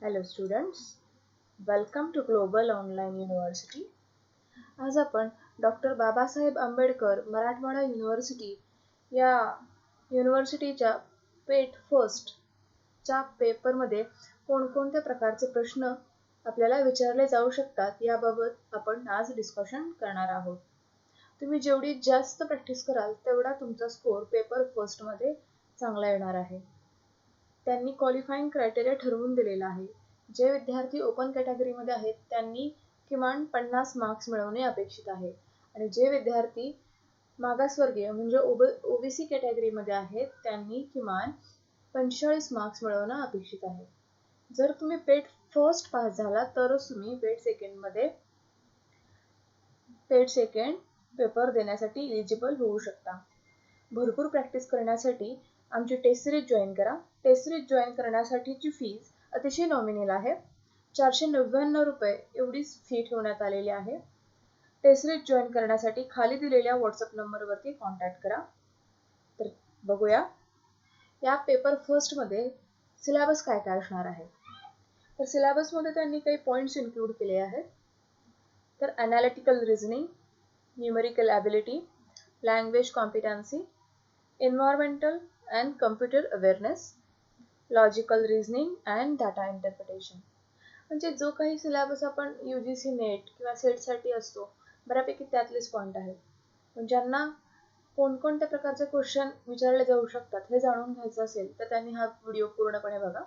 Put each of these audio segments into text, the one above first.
Hello students, welcome to Global Online University. आज आपण doctor Babasaheb Ambedkar Marathwada university या युनिव्हर्सिटीच्या पेट फर्स्टच्या पेपरमध्ये कोणकोणत्या प्रकारचे प्रश्न आपल्याला विचारले जाऊ शकतात याबाबत आपण आज डिस्कशन करणार आहोत. तुम्ही जेवढी जास्त प्रॅक्टिस कराल तेवढा तुमचा स्कोर पेपर फर्स्टमध्ये चांगला येणार आहे. त्यांनी क्वालिफाईंग क्रायटेरिया ठरवून दिलेला आहे. जे विद्यार्थी ओपन कॅटेगरीमध्ये आहेत त्यांनी किमान 50 मार्क्स मिळवणे अपेक्षित आहे आणि जे विद्यार्थी मागासवर्गीय म्हणजे ओबीसी कॅटेगरीमध्ये आहेत त्यांनी किमान 45 मार्क्स मिळवणं अपेक्षित आहे. जर तुम्ही पेट फर्स्ट पास झाला तरच तुम्ही पेट सेकंड पेपर देण्यासाठी एलिजिबल होऊ शकता. भरपूर प्रॅक्टिस करण्यासाठी आमची टेस्ट सिरीज जॉईन करा. टेस्ट सिरीज जॉईन करण्यासाठीची फीज अतिशय नॉमिनल आहे. 499 रुपये एवढीच फी ठेवण्यात आलेली आहे. टेस्ट सिरीज जॉईन करण्यासाठी खाली दिलेल्या व्हॉट्सअप नंबरवरती कॉन्टॅक्ट करा. तर बघूया या पेपर फर्स्टमध्ये सिलेबस काय काय असणार आहे. तर सिलेबसमध्ये त्यांनी काही पॉईंट्स इन्क्लूड केले आहेत. तर analytical reasoning, numerical ability, language competency, environmental and computer awareness, logical reasoning and data interpretation. म्हणजे जो काही सिलेबस आपण UGC नेट किंवा सेटसाठी असतो बऱ्यापैकी त्यातलेच पॉईंट आहेत. पण ज्यांना कोणकोणत्या प्रकारचे क्वेश्चन विचारले जाऊ शकतात हे जाणून घ्यायचं असेल तर त्यांनी हा व्हिडिओ पूर्णपणे बघा.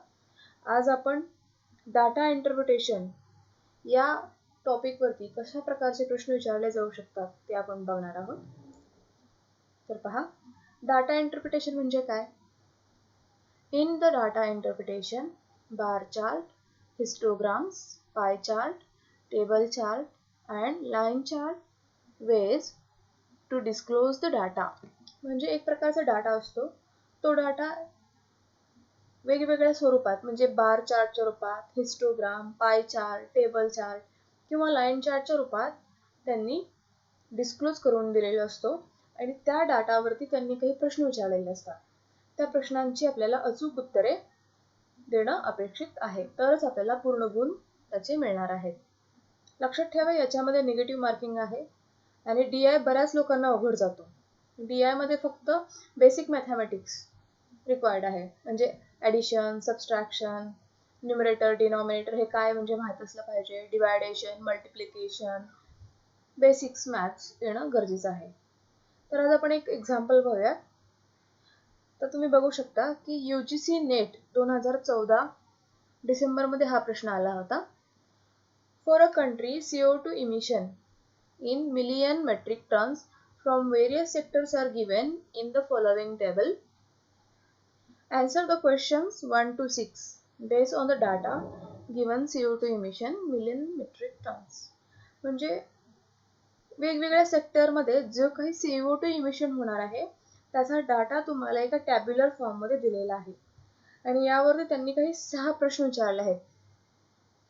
आज आपण डाटा इंटरप्रिटेशन या टॉपिकवरती कशा प्रकारचे प्रश्न विचारले जाऊ शकतात ते आपण बघणार आहोत. तर पहा, डाटा इंटरप्रिटेशन म्हणजे काय? In the data interpretation, bar chart, histograms, pie chart, table chart and line chart ways to disclose the data. म्हणजे एक प्रकारचा डाटा असतो. तो डाटा वेगवेगळ्या स्वरूपात म्हणजे बार चार्टच्या रूपात, histogram, pie chart, table chart किंवा लाईन चार्टच्या रूपात त्यांनी डिस्क्लोज करून दिलेला असतो आणि त्या डाटावरती त्यांनी काही प्रश्न विचारलेले असतात. त्या प्रश्नांची आपल्याला अचूक उत्तरे देणं अपेक्षित आहे, तरच आपल्याला पूर्ण गुण त्याचे मिळणार आहेत. लक्षात ठेवा याच्यामध्ये निगेटिव्ह मार्किंग आहे आणि DI बऱ्याच लोकांना अवघड जातो. DI मध्ये फक्त बेसिक मॅथमॅटिक्स रिक्वायर्ड आहे, म्हणजे ॲडिशन, सबस्ट्रॅक्शन, न्यूमरेटर, डिनॉमिनेटर हे काय म्हणजे माहीत असलं पाहिजे, डिवायडेशन, मल्टिप्लिकेशन, बेसिक्स मॅथ्स येणं गरजेचं आहे. तर आज आपण एक एक्झाम्पल बघूया. तर तुम्ही बघू शकता की UGC नेट 2014 डिसेंबरमध्ये हा प्रश्न आला होता. For a country CO2 emission in million metric tons from various sectors are given in the following table. Answer the questions 1 to 6 based on the data given CO2 emission million metric tons. म्हणजे वेगवेगळ्या सेक्टरमध्ये जो काही CO2 emission होणार आहे त्याचा data तुम्हाला एका टॅब्युलर फॉर्ममध्ये दिलेला आहे आणि यावरती त्यांनी काही 6 प्रश्न विचारले आहेत.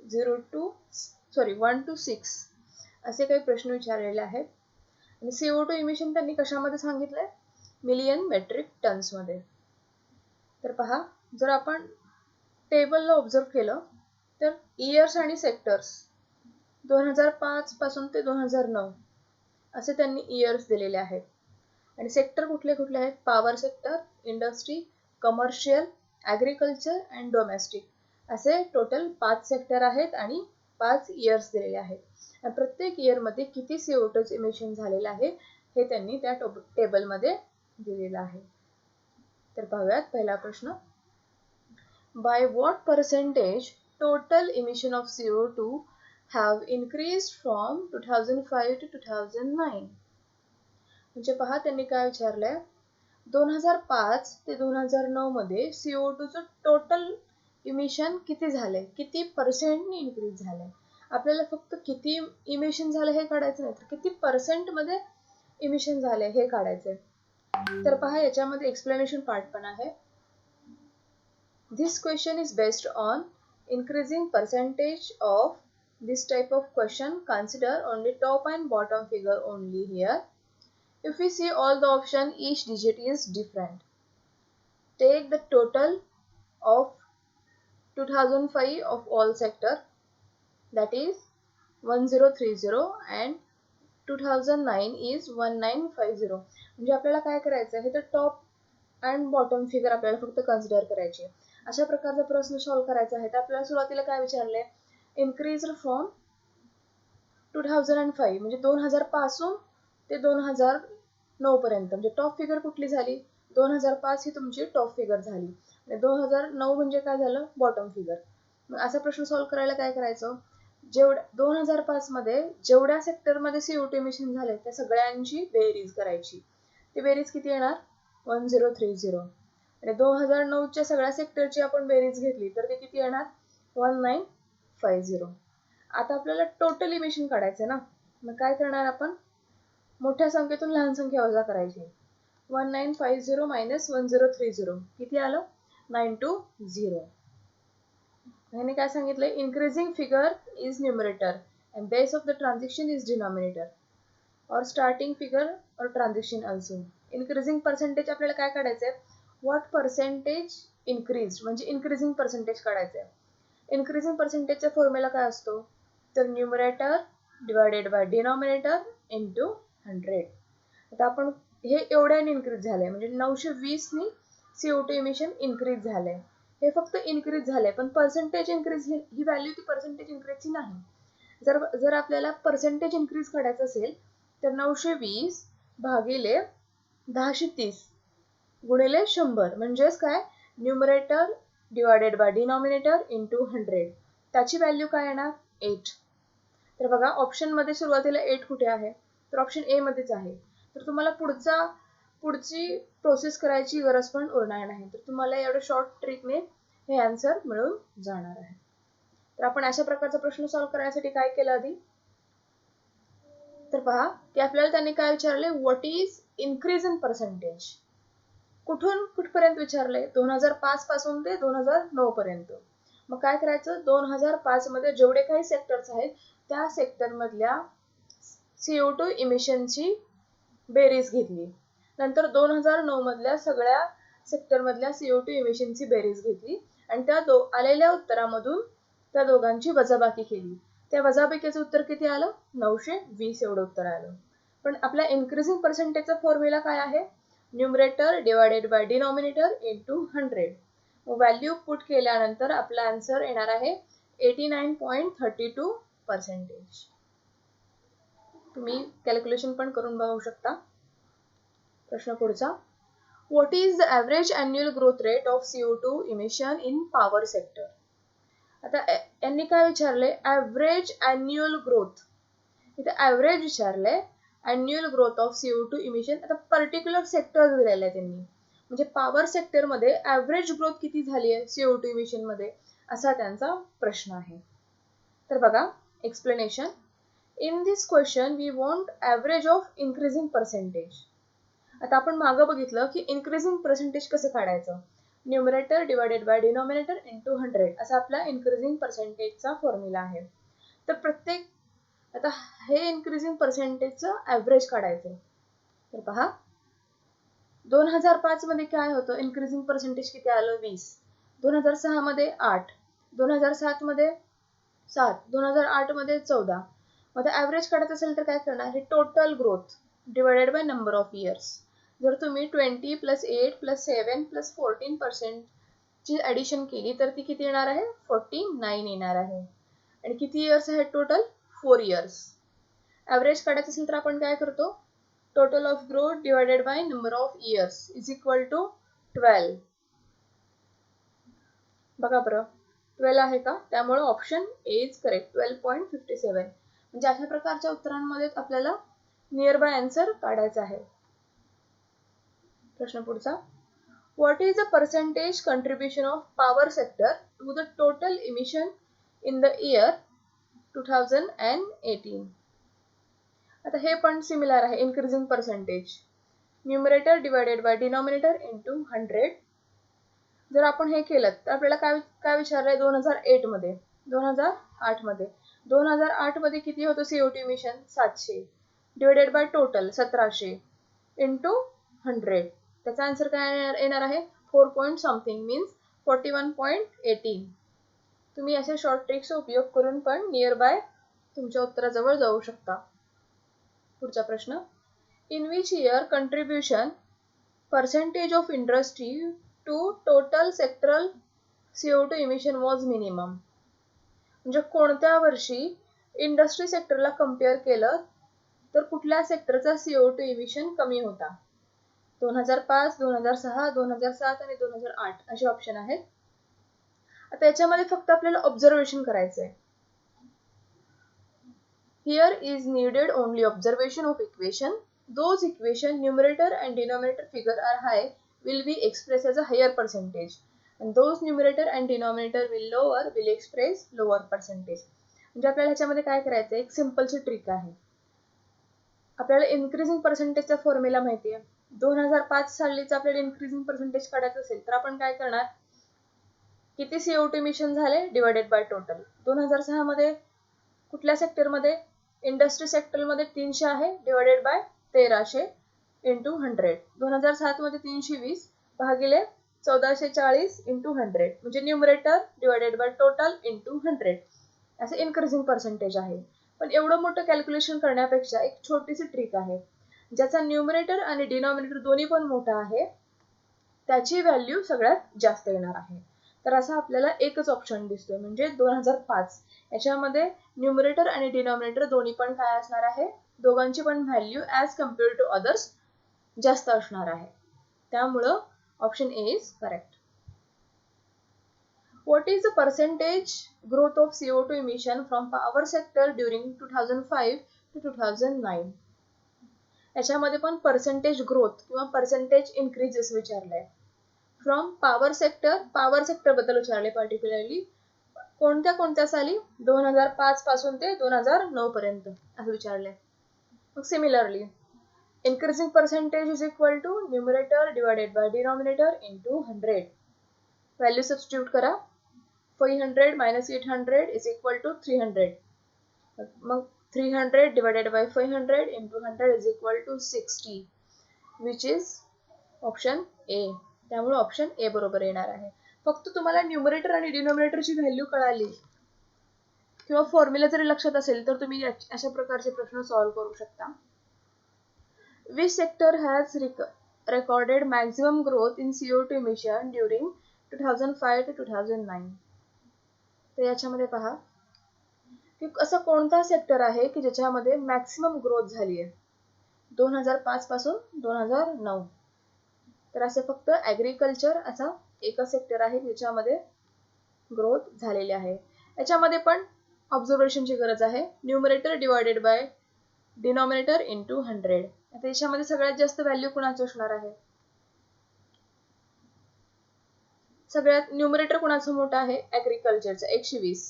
1 to 6 असे काही प्रश्न विचारलेले आहेत आणि CO2 इमिशन त्यांनी कशामध्ये सांगितलंय? मिलियन मेट्रिक टन्स मध्ये. तर पहा, जर आपण टेबलला ऑब्झर्व केलं तर इयर्स आणि सेक्टर्स 2005 पासून ते 2009 असे त्यांनी इयर्स दिलेले आहेत आणि सेक्टर कुठले कुठले आहेत? Power sector, industry, commercial, agriculture and domestic असे टोटल 5 सेक्टर आहेत आणि 5 इयर्स दिलेले आहेत. आणि प्रत्येक इयरमध्ये किती CO2 इमिशन झालेलं आहे हे त्यांनी त्या टेबलमध्ये दिलेलं आहे. तर पाहूयात पहिला प्रश्न. By what percentage total emission of CO2 have increased from 2005 to 2009. म्हणजे पहा त्यांनी काय विचारलंय, 2005 ते 2009 मध्ये CO2 चं टोटल इमिशन किती झालंय, किती पर्सेंटने इन्क्रीज झालंय. आपल्याला फक्त किती इमिशन झालं हे काढायचं नाही, तर किती पर्सेंट मध्ये इमिशन झाले हे काढायचंय. तर पहा याच्यामध्ये एक्सप्लेनेशन पार्ट पण आहे. This question is based on increasing percentage of this type of question. Consider only top and bottom figure only here. If we see all the option, each digit is different. Take the total of 2005 of all sector, that is 1030, and 2009 is 1950. म्हणजे आपल्याला काय करायचं आहे, तर top and bottom figure आपल्याला फक्त consider करायची आहे. अशा प्रकारचा प्रश्न सॉल्व्ह करायचा आहे. तर आपल्याला सुरुवातीला काय विचारले, इन्क्रीज फ्रॉम 2005 म्हणजे 2000 पासून ते 2009 पर्यंत, म्हणजे टॉप फिगर कुठली झाली, 2005 ही तुमची टॉप फिगर झाली आणि 2009 म्हणजे काय झालं, बॉटम फिगर. मग असा प्रश्न सॉल्व्ह करायला काय करायचं, जेवढ्या 2005 मध्ये जेवढ्या सेक्टरमध्ये CO2 इमिशन झाले त्या सगळ्यांची बेरीज करायची. ती बेरीज किती येणार, 1030. आणि 2009च्या सगळ्या सेक्टरची आपण बेरीज घेतली तर ते किती येणार, 1950. आता आपल्याला टोटल इमिशन काढायचं ना, मग काय करणार आपण, मोठ्या संख्येतून लहान संख्या वजा करायची. 1950 मायनस 1030 किती आलं, 920. ह्याने काय सांगितलंय, increasing figure is numerator and base of the transition is denominator or starting figure or transition also. Increasing percentage आपल्याला काय काढायचंय, what percentage increased म्हणजे increasing percentage काढायचंय. increasing percentage चा फॉर्म्युला काय असतो, तर numerator divided by denominator into 100. आता आपण हे एवढ्याने इन्क्रीज झालंय म्हणजे 920 नी CO2 इमिशन इन्क्रीज झालंय. हे फक्त इन्क्रीज झालंय, पण पर्सेंटेज इन्क्रीज ही व्हॅल्यू ती पर्सेंटेज इन्क्रीजची नाही. जर आपल्याला पर्सेंटेज इन्क्रीज करायचं असेल तर 920 भागिले 1030 गुणिले 100 म्हणजेच काय, numerator divided by denominator into 100. त्याची व्हॅल्यू काय येणार, 8. तर बघा ऑप्शन मध्ये सुरुवातीला 8 कुठे आहे, तर ऑप्शन ए मध्येच आहे. तर तुम्हाला पुढची प्रोसेस करायची गरज पण उरणार नाही. तर तुम्हाला एवढं शॉर्ट ट्रिकने हे आन्सर मिळून जाणार आहे. तर आपण अशा प्रकारचा प्रश्न सॉल्व्ह करण्यासाठी काय केलं आधी, तर पहा की आपल्याला त्यांनी काय विचारले, what is increase in percentage, कुठून कुठपर्यंत विचारले, 2005 पासून ते 2009 पर्यंत. मग काय करायचं, 2005 मध्ये जेवढे काही सेक्टर्स आहेत त्या सेक्टर मधल्या CO2 इमिशनची बेरीज घेतली. नंतर 2009 मधल्या सगळ्या सेक्टर मधल्या CO2 इमिशनची बेरीज घेतली आणि त्या आलेल्या उत्तरामधून त्या दोघांची वजाबाकी केली. त्या वजाबाकीचं उत्तर किती आलं, 920 एवढं उत्तर आलं. पण आपल्या इन्क्रीजिंग पर्सेंटेजचा फॉर्म्युला काय आहे, numerator divided by denominator into 100. Value put केल्यानंतर आपला आन्सर येणार आहे 89.32%. तुम्ही कॅल्क्युलेशन पण करून बघू शकता. प्रश्न पुढचा, what is the average annual growth rate of CO2 emission in power sector. आता यांनी काय विचारले, ॲव्हरेज अॅन्युअल ग्रोथ. इथे ॲव्हरेज विचारले, annual growth of CO2 emission. आता पर्टिक्युलर सेक्टर दिलेले आहे त्यांनी, म्हणजे पॉवर सेक्टर मध्ये ॲव्हरेज ग्रोथ किती झाली आहे CO2 इमिशन मध्ये, असा त्यांचा प्रश्न आहे. तर बघा explanation, in this question we want average of increasing percentage. आता आपण मागं बघितलं की इन्क्रीजिंग पर्सेंटेज कसं काढायचं, numerator divided by denominator into 100 असा आपला इन्क्रीजिंग पर्सेंटेजचा फॉर्म्युला आहे. तर आता हे इन्क्रीजिंग पर्सेंटेजचं ॲव्हरेज काढायचं. तर पहा 2005 मध्ये काय होतं, इन्क्रीजिंग पर्सेंटेज किती आलं, 20. 2006 मध्ये 8, 2007 मध्ये 7, 2008 मध्ये 14. मग ॲव्हरेज काढायचं असेल तर काय करणार, हे total growth divided by number of years. जर तुम्ही 20 + 8 + 7 + 14% ची ॲडिशन केली तर ती किती येणार आहे, 49 येणार आहे. आणि किती इयर्स आहेत टोटल, 4 इयर्स. ॲव्हरेज काढायचं असेल तर आपण काय करतो, total of growth divided by number of years is equal to 12. बघा बरं 12 आहे का, त्यामुळे ऑप्शन ए इज करेक्ट, 12.57. म्हणजे अशा प्रकारच्या उत्तरांमध्ये आपल्याला नियर बाय आन्सर काढायचा आहे. प्रश्न पुढचा, what is the percentage contribution of power sector to the total emission in the year 2018. आता हे पण सिमिलर आहे, increasing percentage, numerator divided by denominator into 100. जर आपण हे केलं तर आपल्याला काय विचारलंय, 2008 मध्ये 2008 मध्ये किती होतं CO2 emission, 700 divided by total 1700 into 100. त्याचा आन्सर काय येणार आहे, 4 पॉइंट समथिंग मीन्स 41.18. तुम्ही अशा शॉर्ट ट्रिक्सचा उपयोग करून पण नियर बाय तुमच्या उत्तराजवळ जाऊ शकता. पुढचा प्रश्न, in which year contribution percentage of industry to total sectoral CO2 emission was minimum. म्हणजे कोणत्या वर्षी इंडस्ट्री सेक्टरला कम्पेअर केलं तर कुठल्या सेक्टरचा CO2 इमिशन कमी होता? 2005, 2006, 2007 आणि 2008 असे ऑप्शन आहेत. आता याच्यामध्ये फक्त आपल्याला ऑब्झर्वेशन करायचं आहे. Here is needed only observation of equation. Those equation numerator and denominator figure are high will be expressed as a higher percentage, and those numerator and denominator will express lower percentage. म्हणजे आपल्याला ह्याच्यामध्ये काय करायचं, एक सिंपलची trick आहे. आपल्याला increasing पर्सेंटेजचा formula माहिती आहे. 2005 सालीचा आपल्याला इन्क्रीजिंग पर्सेंटेज काढायचं असेल तर आपण काय करणार, किती CO2 इमिशन झाले डिवायडेड बाय टोटल. 2006 मध्ये कुठल्या सेक्टरमध्ये, इंडस्ट्री सेक्टरमध्ये 300 आहे डिवायडेड बाय 1300 इंटू 100. 2007 मध्ये 320 भागिले 1440 इंटू 100 म्हणजे numerator divided by total into 100 असे इन्क्रीजिंग पर्सेंटेज आहे. पण एवढं मोठं कॅल्क्युलेशन करण्यापेक्षा एक छोटीशी ट्रिक आहे, ज्याचा न्यूमरेटर आणि डिनॉमिनेटर दोन्ही पण मोठा आहे त्याची व्हॅल्यू सगळ्यात जास्त येणार आहे. तर असा आपल्याला एकच ऑप्शन दिसतोय, म्हणजे 2005 याच्यामध्ये न्यूमरेटर आणि डिनॉमिनेटर दोन्ही पण काय असणार आहे, दोघांची पण value as compared to others जास्त असणार आहे. त्यामुळं option A is correct. What is the percentage growth of CO2 emission from power sector during 2005 to 2009? याच्यामध्ये पण पर्सेंटेज ग्रोथ किंवा पर्सेंटेज इन्क्रीजेस विचारलंय. फ्रॉम पॉवर सेक्टर बद्दल विचारले, पर्टिक्युलरली कोणत्या कोणत्या साली, 2005 पासून ते 2009 पर्यंत असं विचारलंय. मग similarly increasing percentage is equal to numerator divided by denominator into 100. Value substitute करा. 500 minus 800 is equal to 300. मग 300 divided by 500 into 100 is equal to 60, which is option A. त्यामुळे ऑप्शन ए बरोबर येणार आहे. फक्त तुम्हाला न्यूमरेटर आणि डिनॉमिनेटरची व्हॅल्यू कळाली किंवा फॉर्म्युला जरी लक्षात असेल तर तुम्ही अशा प्रकारचे प्रश्न सॉल्व्ह करू शकता. Which sector has recorded maximum growth in CO2 emission during 2005 to 2009? तर याच्यामध्ये पहा की असं कोणता सेक्टर आहे की ज्याच्यामध्ये मॅक्सिमम ग्रोथ झाली आहे 2005 पासून 2009. तर असं फक्त ॲग्रिकल्चर असा एकच सेक्टर आहे ज्याच्यामध्ये ग्रोथ झालेली आहे. याच्यामध्ये पण ऑब्झर्वेशनची गरज आहे. Numerator divided by denominator into 100. आता याच्यामध्ये सगळ्यात जास्त व्हॅल्यू कुणाची असणार आहे, सगळ्यात न्यूमरेटर कुणाचं मोठं आहे, ॲग्रिकल्चरचा 120.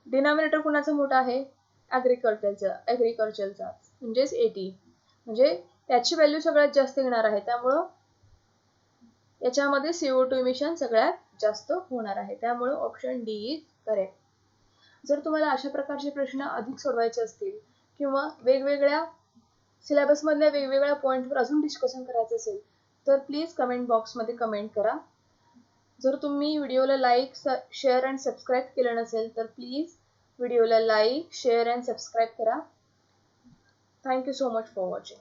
डिनॉमिनेटर कुणाचं मोठं आहे, ॲग्रिकल्चरचा म्हणजेच 80. म्हणजे त्याची व्हॅल्यू सगळ्यात जास्त येणार आहे. त्यामुळं याच्यामध्ये CO2 इमिशन सगळ्यात जास्त होणार आहे. त्यामुळे ऑप्शन डी इज करेक्ट. जर तुम्हाला अशा प्रकारचे प्रश्न अधिक सोडवायचे असतील किंवा वेगवेगळ्या सिलेबसमधल्या वेगवेगळ्या पॉईंटवर अजून डिस्कशन करायचं असेल तर प्लीज कमेंट बॉक्समध्ये कमेंट करा. जर तुम्ही व्हिडिओला लाईक, शेअर अँड सबस्क्राईब केलं नसेल तर प्लीज व्हिडिओला लाईक, शेअर अँड सबस्क्राईब करा. Thank you so much for watching.